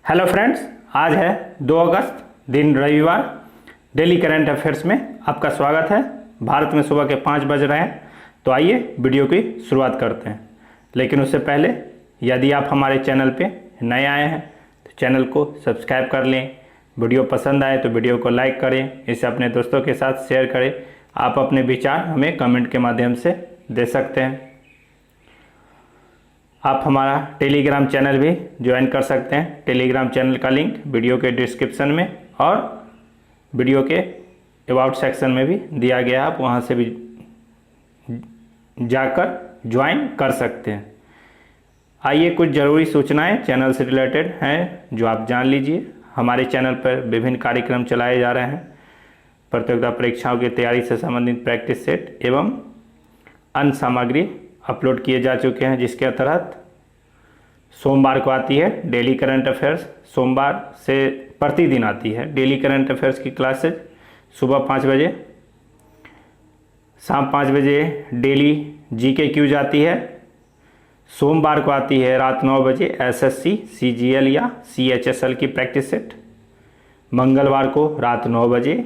Hello friends, आज है 2 अगस्त दिन रविवार। डेली करंट अफेयर्स में आपका स्वागत है। भारत में सुबह के 5 बज रहे हैं, तो आइए वीडियो की शुरुआत करते हैं। लेकिन उससे पहले यदि आप हमारे चैनल पे नए आए हैं तो चैनल को सब्सक्राइब कर लें। वीडियो पसंद आए तो वीडियो को लाइक करें, इसे अपने दोस्तों के साथ शेयर करें। आप अपने विचार हमें कमेंट के माध्यम से दे सकते हैं। आप हमारा टेलीग्राम चैनल भी ज्वाइन कर सकते हैं। टेलीग्राम चैनल का लिंक वीडियो के डिस्क्रिप्शन में और वीडियो के अबाउट सेक्शन में भी दिया गया है, आप वहां से भी जाकर ज्वाइन कर सकते हैं। आइए, कुछ ज़रूरी सूचनाएं चैनल से रिलेटेड हैं जो आप जान लीजिए। हमारे चैनल पर विभिन्न कार्यक्रम चलाए जा रहे हैं। प्रतियोगिता परीक्षाओं की तैयारी से संबंधित प्रैक्टिस सेट एवं अन्य सामग्री अपलोड किए जा चुके हैं, जिसके तहत सोमवार को आती है डेली करंट अफेयर्स। सोमवार से प्रतिदिन आती है डेली करंट अफेयर्स की क्लासेज। सुबह 5 बजे, शाम 5 बजे डेली जीके क्यूज आती है। सोमवार को आती है रात 9 बजे एसएससी, सीजीएल या सीएचएसएल की प्रैक्टिस सेट। मंगलवार को रात 9 बजे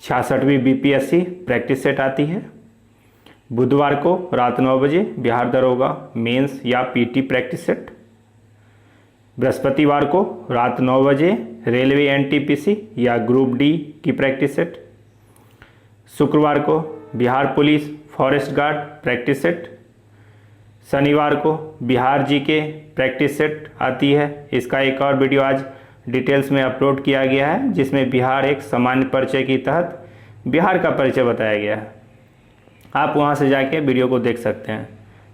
66वीं बीपीएससी प्रैक्टिस सेट आती है। बुधवार को रात 9 बजे बिहार दरोगा मेंस या पीटी प्रैक्टिस सेट। बृहस्पतिवार को रात 9 बजे रेलवे एनटीपीसी या ग्रुप डी की प्रैक्टिस सेट। शुक्रवार को Bihar police forest guard practice set. शनिवार को बिहार जीके प्रैक्टिस सेट आती है। इसका एक और वीडियो आज डिटेल्स में अपलोड किया गया है, जिसमें बिहार एक सामान्य परिचय के तहत बिहार का परिचय बताया गया है। आप वहां से जाके वीडियो को देख सकते हैं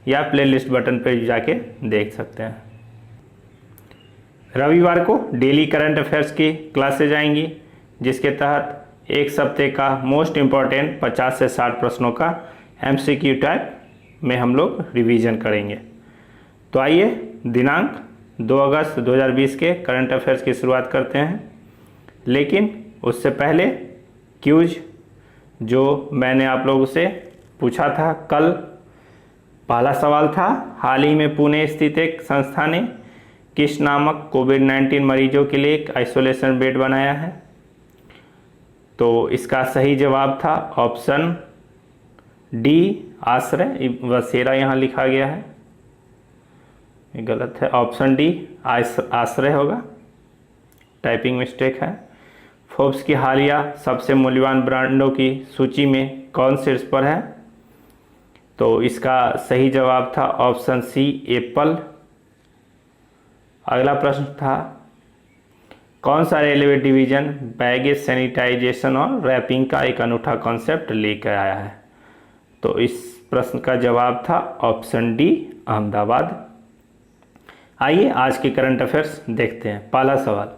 या प्लेलिस्ट बटन पर जाके देख सकते हैं। रविवार को डेली करंट अफेयर्स की क्लासेज आएंगी, जिसके तहत एक सप्ते का मोस्ट इम्पॉर्टेंट 50 से 60 प्रश्नों का एमसीक्यू टाइप में हम लोग रिवीजन करेंगे। तो आइए दिनांक 2 अगस्त 2020 के करंट अफेयर्स की शुरुआत करते हैं। लेकिन उससे पहले क्यूज जो मैंने आप लोगों से पूछा था कल, पहला सवाल था, हाल ही में पुणे स्थित एक संस्था ने किस नामक कोविड-19 मरीजों के लिए एक आइसोलेशन बेड बनाया है? तो इसका सही जवाब था ऑप्शन डी, आश्रय। वसेरा यहाँ लिखा गया है, ये गलत है। ऑप्शन डी आश्रय होगा, टाइपिंग मिस्टेक है। फोर्ब्स की हालिया सबसे मूल्यवान ब्रांडों की सूची में कौन शीर्ष पर है? तो इसका सही जवाब था ऑप्शन सी, एप्पल। अगला प्रश्न था, कौन सा रेलवे डिवीजन बैगेज सैनिटाइजेशन और रैपिंग का एक अनूठा कॉन्सेप्ट लेकर आया है? तो इस प्रश्न का जवाब था ऑप्शन डी, अहमदाबाद। आइए आज के करंट अफेयर्स देखते हैं। पहला सवाल,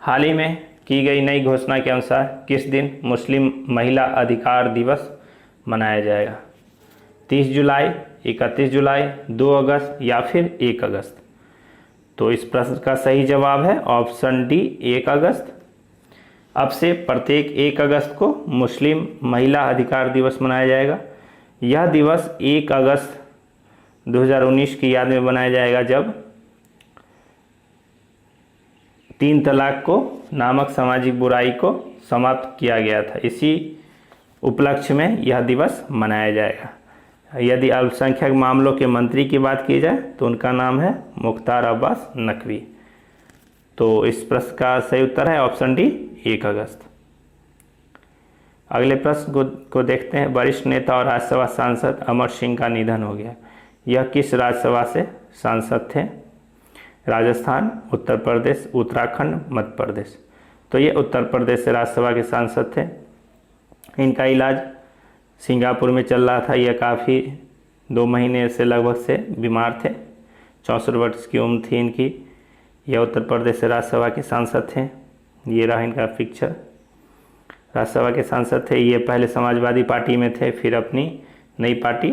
हाल ही में की गई नई घोषणा के अनुसार किस दिन मुस्लिम महिला अधिकार दिवस मनाया जाएगा? 30 जुलाई, 31 जुलाई, 2 अगस्त या फिर 1 अगस्त? तो इस प्रश्न का सही जवाब है ऑप्शन डी, 1 अगस्त। अब से प्रत्येक 1 अगस्त को मुस्लिम महिला अधिकार दिवस मनाया जाएगा। यह दिवस 1 अगस्त 2019 की याद में मनाया जाएगा, जब 3 तलाक को नामक सामाजिक बुराई को समाप्त किया गया था। इसी उपलक्ष्य में यह दिवस मनाया जाएगा। यदि अल्पसंख्यक मामलों के मंत्री की बात की जाए तो उनका नाम है मुख्तार अब्बास नकवी। तो इस प्रश्न का सही उत्तर है ऑप्शन डी, 1 अगस्त। अगले प्रश्न को देखते हैं। वरिष्ठ नेता और राज्यसभा सांसद अमर सिंह का निधन हो गया। यह किस राज्यसभा से सांसद थे? राजस्थान, उत्तर प्रदेश, उत्तराखंड, मध्य प्रदेश? तो ये उत्तर प्रदेश से राज्यसभा के सांसद थे। इनका इलाज सिंगापुर में चल रहा था। यह काफ़ी 2 महीने से लगभग से बीमार थे। 64 वर्ष की उम्र थी इनकी। यह उत्तर प्रदेश से राज्यसभा के सांसद थे। ये रहा इनका पिक्चर। राज्यसभा के सांसद थे। ये पहले समाजवादी पार्टी में थे, फिर अपनी नई पार्टी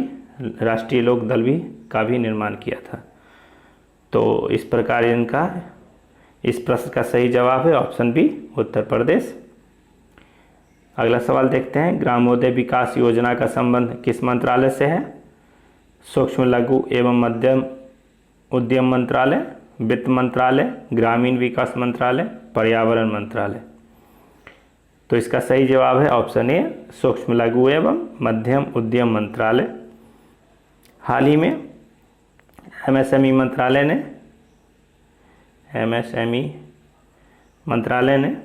राष्ट्रीय लोक दल भी का भी निर्माण किया था। तो इस प्रकार इनका इस प्रश्न का सही जवाब है ऑप्शन बी, उत्तर प्रदेश। अगला सवाल देखते हैं। ग्रामोदय विकास योजना का संबंध किस मंत्रालय से है? सूक्ष्म लघु एवं मध्यम उद्यम मंत्रालय, वित्त मंत्रालय, ग्रामीण विकास मंत्रालय, पर्यावरण मंत्रालय। तो इसका सही जवाब है ऑप्शन ए, सूक्ष्म लघु एवं मध्यम उद्यम मंत्रालय। हाल ही में एमएसएमई मंत्रालय ने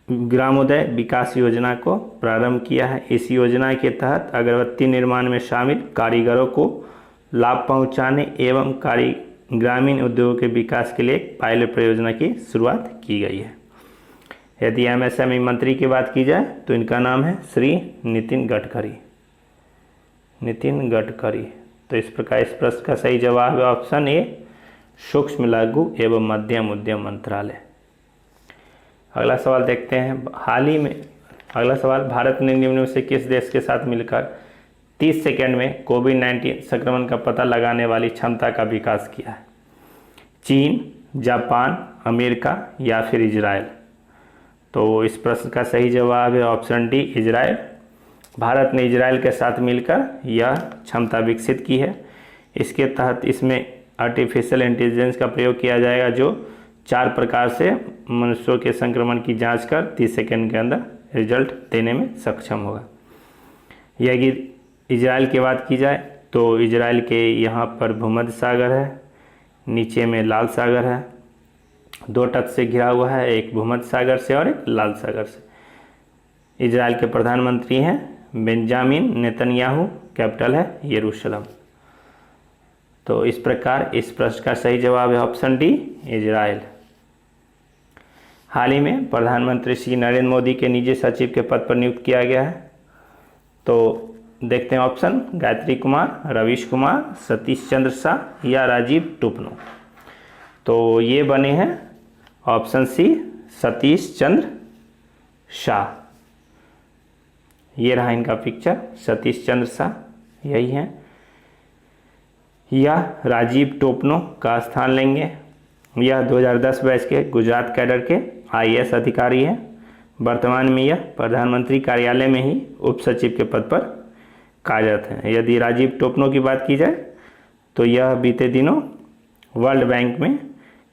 ग्रामोदय विकास योजना को प्रारंभ किया है। इस योजना के तहत अगरबत्ती निर्माण में शामिल कारीगरों को लाभ पहुंचाने एवं ग्रामीण उद्योगों के विकास के लिए एक पायलट परियोजना की शुरुआत की गई है। यदि एमएसएमई मंत्री की बात की जाए तो इनका नाम है श्री नितिन गडकरी। तो इस प्रकार इस प्रश्न का सही जवाब है ऑप्शन ए, सूक्ष्म लघु एवं मध्यम उद्यम मंत्रालय। अगला सवाल देखते हैं। हाल ही में अगला सवाल, भारत ने निम्न में से किस देश के साथ मिलकर 30 सेकंड में कोविड-19 संक्रमण का पता लगाने वाली क्षमता का विकास किया है? चीन, जापान, अमेरिका या फिर इजराइल? तो इस प्रश्न का सही जवाब है ऑप्शन डी, इजराइल। भारत ने इजराइल के साथ मिलकर यह क्षमता विकसित की है। इसके तहत इसमें आर्टिफिशियल इंटेलिजेंस का प्रयोग किया जाएगा, जो 4 प्रकार से मनुष्यों के संक्रमण की जांच कर 30 सेकंड के अंदर रिजल्ट देने में सक्षम होगा। यदि इजराइल की बात की जाए तो इजराइल के यहाँ पर भूमध्य सागर है, नीचे में लाल सागर है, 2 तट से घिरा हुआ है, एक भूमध्य सागर से और एक लाल सागर से। इजराइल के प्रधानमंत्री हैं बेंजामिन नेतन्याहू, कैपिटल है यरूशलेम। तो इस प्रकार इस प्रश्न का सही जवाब है ऑप्शन डी, इजराइल। हाल ही में प्रधानमंत्री श्री नरेंद्र मोदी के निजी सचिव के पद पर नियुक्त किया गया है। तो देखते हैं ऑप्शन, गायत्री कुमार, रवीश कुमार, सतीश चंद्र शाह या राजीव टुपनो। तो ये बने हैं ऑप्शन सी, सतीश चंद्र शाह। ये रहा इनका पिक्चर, सतीश चंद्र शाह यही है, या राजीव टोपनो का स्थान लेंगे। यह 2010 बैच के गुजरात कैडर के आईएएस अधिकारी हैं। वर्तमान में यह प्रधानमंत्री कार्यालय में ही उप सचिव के पद पर कार्यरत हैं। यदि राजीव टोपनो की बात की जाए तो यह बीते दिनों वर्ल्ड बैंक में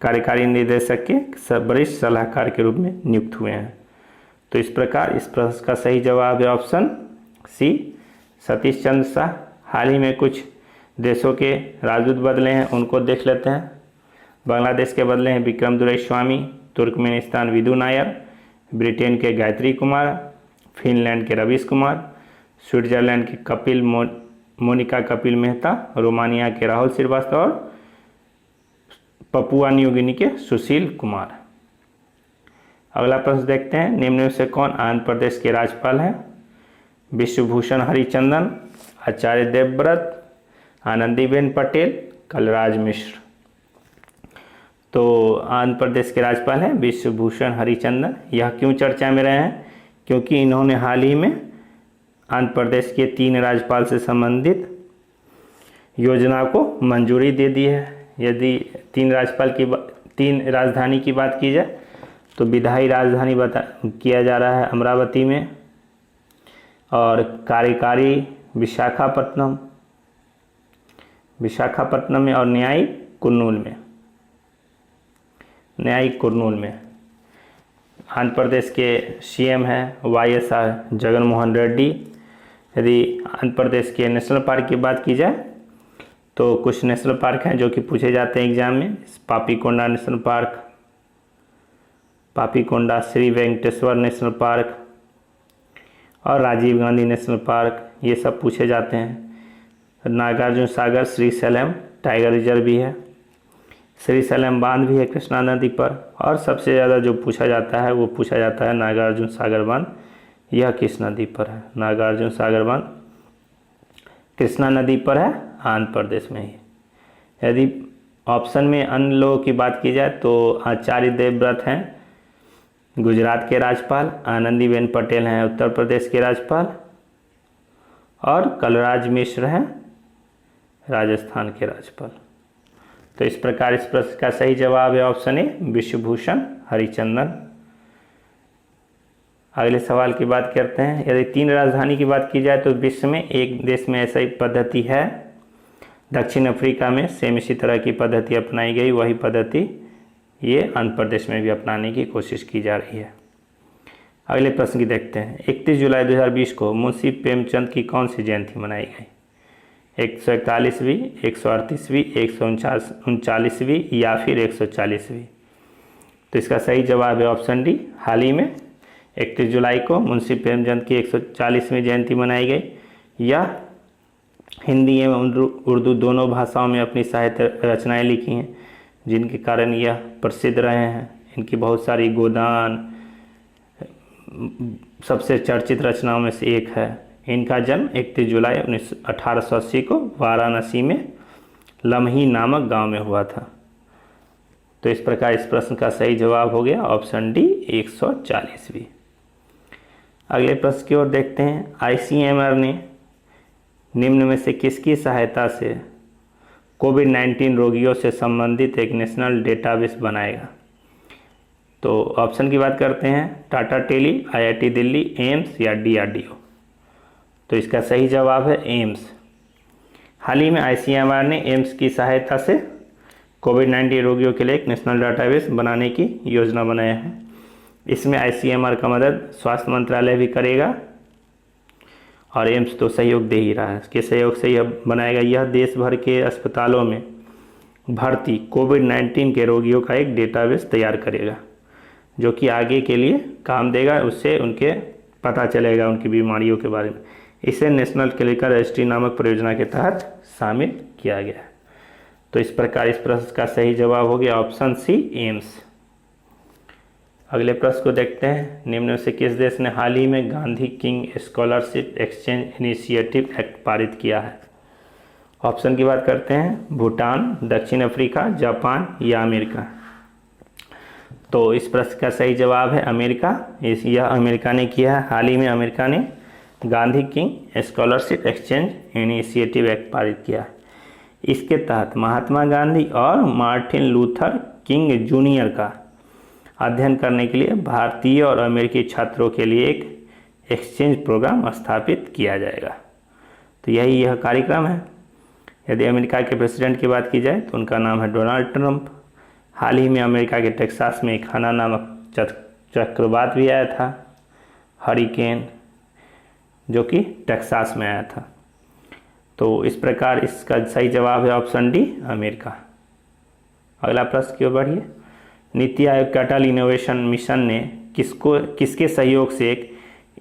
कार्यकारी निदेशक के वरिष्ठ सलाहकार के रूप में नियुक्त हुए हैं। तो इस प्रकार इस प्रश्न का सही जवाब है ऑप्शन सी, सतीश चंद्र शाह। हाल ही में कुछ देशों के राजदूत बदले हैं, उनको देख लेते हैं। बांग्लादेश के बदले हैं विक्रम दुरैस्वामी, तुर्कमेनिस्तान विदु नायर, ब्रिटेन के गायत्री कुमार, फिनलैंड के रवीश कुमार, स्विट्जरलैंड के मोनिका कपिल मेहता, रोमानिया के राहुल श्रीवास्तव और पपुआ न्यू गिनी के सुशील कुमार। अगला प्रश्न देखते हैं, निम्न में से कौन आंध्र प्रदेश के राज्यपाल हैं? विश्वभूषण हरिचंदन, आचार्य देवव्रत, आनंदीबेन पटेल, कलराज मिश्र। तो आंध्र प्रदेश के राज्यपाल हैं विश्वभूषण हरिचंदन। यह क्यों चर्चा में रहे हैं? क्योंकि इन्होंने हाल ही में आंध्र प्रदेश के 3 राज्यपाल से संबंधित योजना को मंजूरी दे दी है। यदि 3 राजधानी की बात की जाए तो विधायी राजधानी किया जा रहा है अमरावती में, और कार्यकारी विशाखापट्टनम में और न्यायिक कुर्नूल में। आंध्र प्रदेश के सीएम हैं वाईएसआर जगनमोहन रेड्डी। यदि आंध्र प्रदेश के नेशनल पार्क की बात की जाए तो कुछ नेशनल पार्क हैं जो कि पूछे जाते हैं एग्जाम में। Papikonda national park, Papikonda Shri Venkateswara national park और राजीव गांधी नेशनल पार्क, ये सब पूछे जाते हैं। नागार्जुन सागर श्रीशैलम टाइगर रिजर्व भी है, श्रीशैलम बांध भी है कृष्णा नदी पर, और सबसे ज़्यादा जो पूछा जाता है वो पूछा जाता है नागार्जुन सागर बांध। यह किस नदी पर है? नागार्जुन सागर बांध कृष्णा नदी पर है, आंध्र प्रदेश में ही। यदि ऑप्शन में अन्य लोगों की बात की जाए तो आचार्य देवव्रत हैं गुजरात के राज्यपाल, आनंदीबेन पटेल हैं उत्तर प्रदेश के राज्यपाल, और कलराज मिश्र हैं राजस्थान के राज्यपाल। तो इस प्रकार इस प्रश्न का सही जवाब है ऑप्शन ए, विश्वभूषण हरिचंदन। अगले सवाल की बात करते हैं। यदि 3 राजधानी की बात की जाए तो विश्व में एक देश में ऐसा ही पद्धति है दक्षिण अफ्रीका में सेम इसी तरह की पद्धति अपनाई गई, वही पद्धति ये आंध्र प्रदेश में भी अपनाने की कोशिश की जा रही है। अगले प्रश्न की देखते हैं। 31 जुलाई 2020 को मुंशी प्रेमचंद की कौन सी जयंती मनाई गई? 141वीं, 138वीं, 139वीं या फिर 140वीं? तो इसका सही जवाब है ऑप्शन डी, हाल ही में 31 जुलाई को मुंशी प्रेमचंद की 140वीं जयंती मनाई गई। यह हिंदी एवं उर्दू दोनों भाषाओं में अपनी साहित्य रचनाएं लिखी हैं, जिनके कारण यह प्रसिद्ध रहे हैं। इनकी बहुत सारी गोदान सबसे चर्चित रचनाओं में से एक है। इनका जन्म 31 जुलाई 1880 को वाराणसी में लम्ही नामक गांव में हुआ था। तो इस प्रकार इस प्रश्न का सही जवाब हो गया ऑप्शन डी, 140वीं। अगले प्रश्न की ओर देखते हैं। ICMR ने निम्न में से किसकी सहायता से कोविड-19 रोगियों से संबंधित एक नेशनल डेटाबेस बनाएगा? तो ऑप्शन की बात करते हैं, टाटा टेली, IIT दिल्ली, एम्स या DRDO? तो इसका सही जवाब है एम्स। हाल ही में ICMR ने एम्स की सहायता से कोविड-19 रोगियों के लिए एक नेशनल डाटाबेस बनाने की योजना बनाया है। इसमें ICMR का मदद स्वास्थ्य मंत्रालय भी करेगा और एम्स तो सहयोग दे ही रहा है। इसके सहयोग से यह बनाएगा। यह देश भर के अस्पतालों में भर्ती कोविड-19 के रोगियों का एक डेटाबेस तैयार करेगा, जो कि आगे के लिए काम देगा। उससे उनके पता चलेगा उनकी बीमारियों के बारे में। इसे नेशनल क्लिनिकल रजिस्ट्री नामक परियोजना के तहत शामिल किया गया है। तो इस प्रकार इस प्रश्न का सही जवाब हो गया ऑप्शन सी, एम्स। अगले प्रश्न को देखते हैं। निम्न में से किस देश ने हाल ही में Gandhi king scholarship exchange initiative act पारित किया है? ऑप्शन की बात करते हैं, भूटान, दक्षिण अफ्रीका, जापान या अमेरिका? तो इस प्रश्न का सही जवाब है अमेरिका। यह अमेरिका ने किया है। हाल ही में अमेरिका ने Gandhi king scholarship exchange initiative act पारित किया है। इसके तहत महात्मा गांधी और मार्टिन लूथर किंग जूनियर का अध्ययन करने के लिए भारतीय और अमेरिकी छात्रों के लिए एक एक्सचेंज प्रोग्राम स्थापित किया जाएगा। तो यह कार्यक्रम है। यदि अमेरिका के प्रेसिडेंट की बात की जाए तो उनका नाम है डोनाल्ड ट्रंप। हाल ही में अमेरिका के टेक्सास में एक हाना नामक चक्रवात भी आया था, हरिकेन, जो कि टेक्सास में आया था। तो इस प्रकार इसका सही जवाब है ऑप्शन डी, अमेरिका। अगला प्रश्न की ओर बढ़िए। नीति आयोग के अटल इनोवेशन मिशन ने किसके सहयोग से एक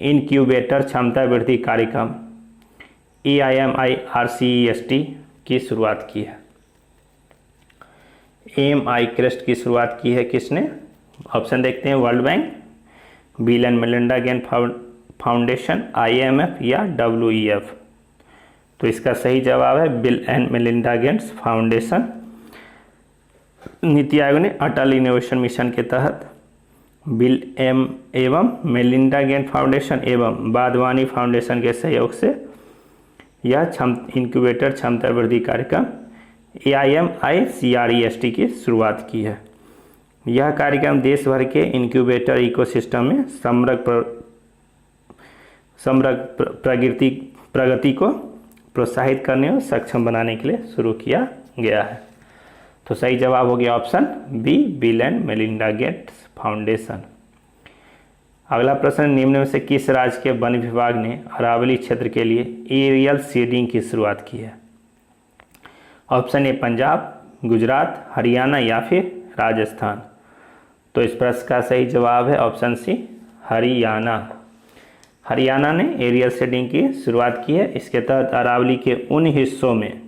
इनक्यूबेटर क्षमता वृद्धि कार्यक्रम AIMIRCEST की शुरुआत की है? AIMICREST की शुरुआत की है किसने? ऑप्शन देखते हैं, world bank, bill and Melinda Gates foundation, IMF या WEF? तो इसका सही जवाब है bill and Melinda Gates foundation. NITI Aayog ने अटल इनोवेशन मिशन के तहत बिल एवं मेलिंडा गेट्स फाउंडेशन एवं बादवानी फाउंडेशन के सहयोग से यह इनक्यूबेटर क्षमता वृद्धि कार्यक्रम AIMICREST की शुरुआत की है। यह कार्यक्रम देश भर के इनक्यूबेटर इकोसिस्टम में प्रगति को प्रोत्साहित करने और सक्षम बनाने के लिए शुरू किया गया है। तो सही जवाब हो गया option B, Bill and Melinda Gates foundation. अगला प्रश्न, निम्न में से किस राज्य के वन विभाग ने अरावली क्षेत्र के लिए एरियल सीडिंग की शुरुआत की है? ऑप्शन ए पंजाब, गुजरात, हरियाणा या फिर राजस्थान? तो इस प्रश्न का सही जवाब है ऑप्शन सी, हरियाणा। हरियाणा ने एरियल सीडिंग की शुरुआत की है। इसके तहत अरावली के उन हिस्सों में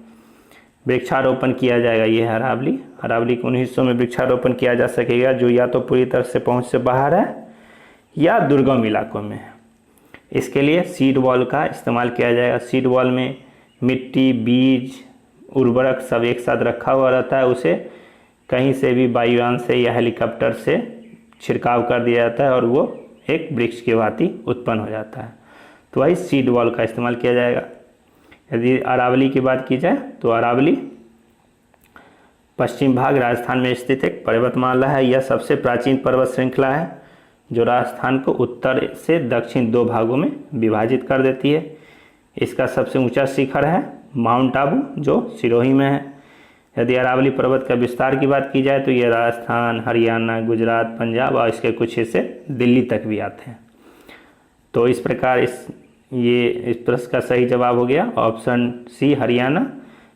वृक्षारोपण किया जाएगा। ये है अरावली के उन हिस्सों में वृक्षारोपण किया जा सकेगा जो या तो पूरी तरह से पहुंच से बाहर है या दुर्गम इलाकों में है। इसके लिए सीड वॉल का इस्तेमाल किया जाएगा। सीड वॉल में मिट्टी, बीज, उर्वरक सब एक साथ रखा हुआ रहता है। उसे कहीं से भी वायुयान से या हेलीकॉप्टर से छिड़काव कर दिया जाता है और वो एक वृक्ष की भांति उत्पन्न हो जाता है। तो वही सीड वॉल का इस्तेमाल किया जाएगा। यदि अरावली की बात की जाए तो अरावली पश्चिम भाग राजस्थान में स्थित एक पर्वतमाला है। यह सबसे प्राचीन पर्वत श्रृंखला है जो राजस्थान को उत्तर से दक्षिण दो भागों में विभाजित कर देती है। इसका सबसे ऊंचा शिखर है माउंट आबू जो सिरोही में है। यदि अरावली पर्वत का विस्तार की बात की जाए तो ये राजस्थान, हरियाणा, गुजरात, पंजाब और इसके कुछ हिस्से दिल्ली तक भी आते हैं। तो इस प्रकार इस प्रश्न का सही जवाब हो गया ऑप्शन सी हरियाणा।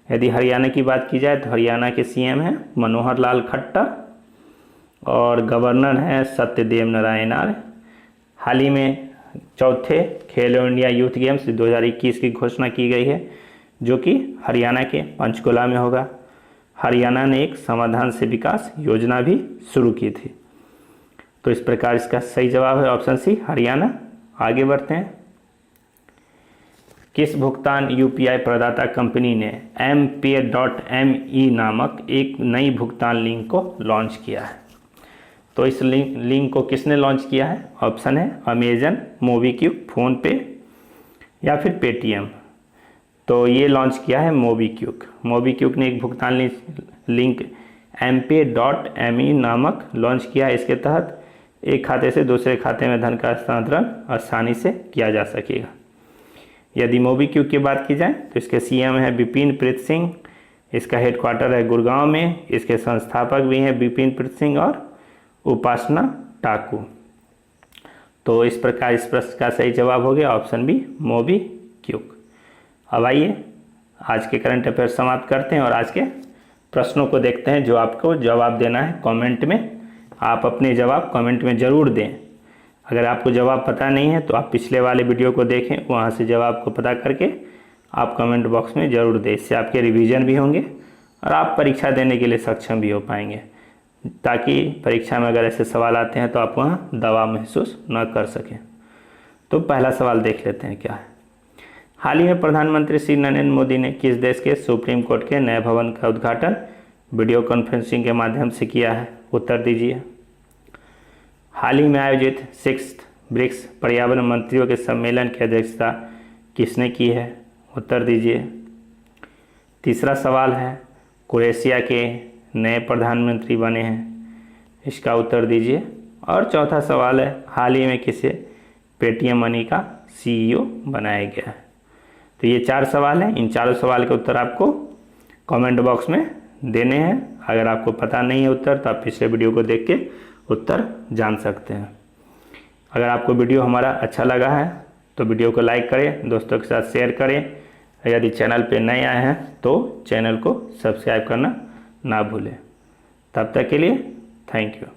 यदि हरियाणा की बात की जाए तो हरियाणा के सीएम हैं मनोहर लाल खट्टर और गवर्नर हैं सत्यदेव नारायण आर्य। हाल ही में चौथे खेलो इंडिया यूथ गेम्स 2021 की घोषणा की गई है जो कि हरियाणा के पंचकुला में होगा। हरियाणा ने एक समाधान से विकास योजना भी शुरू की थी। तो इस प्रकार इसका सही जवाब है ऑप्शन सी हरियाणा। आगे बढ़ते हैं। किस भुगतान यूपीआई प्रदाता कंपनी ने mpay.me नामक एक नई भुगतान लिंक को लॉन्च किया है? तो इस लिंक को किसने लॉन्च किया है? ऑप्शन है अमेजन, मोबीक्विक, फ़ोनपे या फिर पेटीएम। तो ये लॉन्च किया है मोबीक्विक। मोबीक्विक ने एक भुगतान लिंक mpay.me नामक लॉन्च किया है। इसके तहत एक खाते से दूसरे खाते में धन का हस्तांतरण आसानी से किया जा सकेगा। यदि मोबीक्विक की बात की जाए तो इसके सीएम है विपिन प्रीत सिंह। इसका हेडक्वार्टर है गुड़गांव में। इसके संस्थापक भी हैं विपिन प्रीत सिंह और उपासना टाकू। तो इस प्रकार इस प्रश्न का सही जवाब हो गया ऑप्शन बी मोबीक्विक। अब आइए आज के करंट अफेयर समाप्त करते हैं और आज के प्रश्नों को देखते हैं जो आपको जवाब देना है कमेंट में। आप अपने जवाब कमेंट में ज़रूर दें। अगर आपको जवाब पता नहीं है तो आप पिछले वाले वीडियो को देखें, वहाँ से जवाब को पता करके आप कमेंट बॉक्स में ज़रूर दें। इससे आपके रिवीजन भी होंगे और आप परीक्षा देने के लिए सक्षम भी हो पाएंगे, ताकि परीक्षा में अगर ऐसे सवाल आते हैं तो आप वहाँ दबाव महसूस न कर सकें। तो पहला सवाल देख लेते हैं क्या है। हाल ही में प्रधानमंत्री श्री नरेंद्र मोदी ने किस देश के सुप्रीम कोर्ट के नए भवन का उद्घाटन वीडियो कॉन्फ्रेंसिंग के माध्यम से किया है? उत्तर दीजिए। हाल ही में आयोजित 6th ब्रिक्स पर्यावरण मंत्रियों के सम्मेलन की अध्यक्षता किसने की है? उत्तर दीजिए। तीसरा सवाल है क्रोएशिया के नए प्रधानमंत्री बने हैं, इसका उत्तर दीजिए। और चौथा सवाल है हाल ही में किसे पेटीएम मनी का CEO बनाया गया है? तो ये 4 सवाल हैं। इन चारों सवाल के उत्तर आपको कमेंट बॉक्स में देने हैं। अगर आपको पता नहीं है उत्तर तो आप पिछले वीडियो को देख के उत्तर जान सकते हैं। अगर आपको वीडियो हमारा अच्छा लगा है तो वीडियो को लाइक करें, दोस्तों के साथ शेयर करें। यदि चैनल पे नए आए हैं तो चैनल को सब्सक्राइब करना ना भूलें। तब तक के लिए थैंक यू।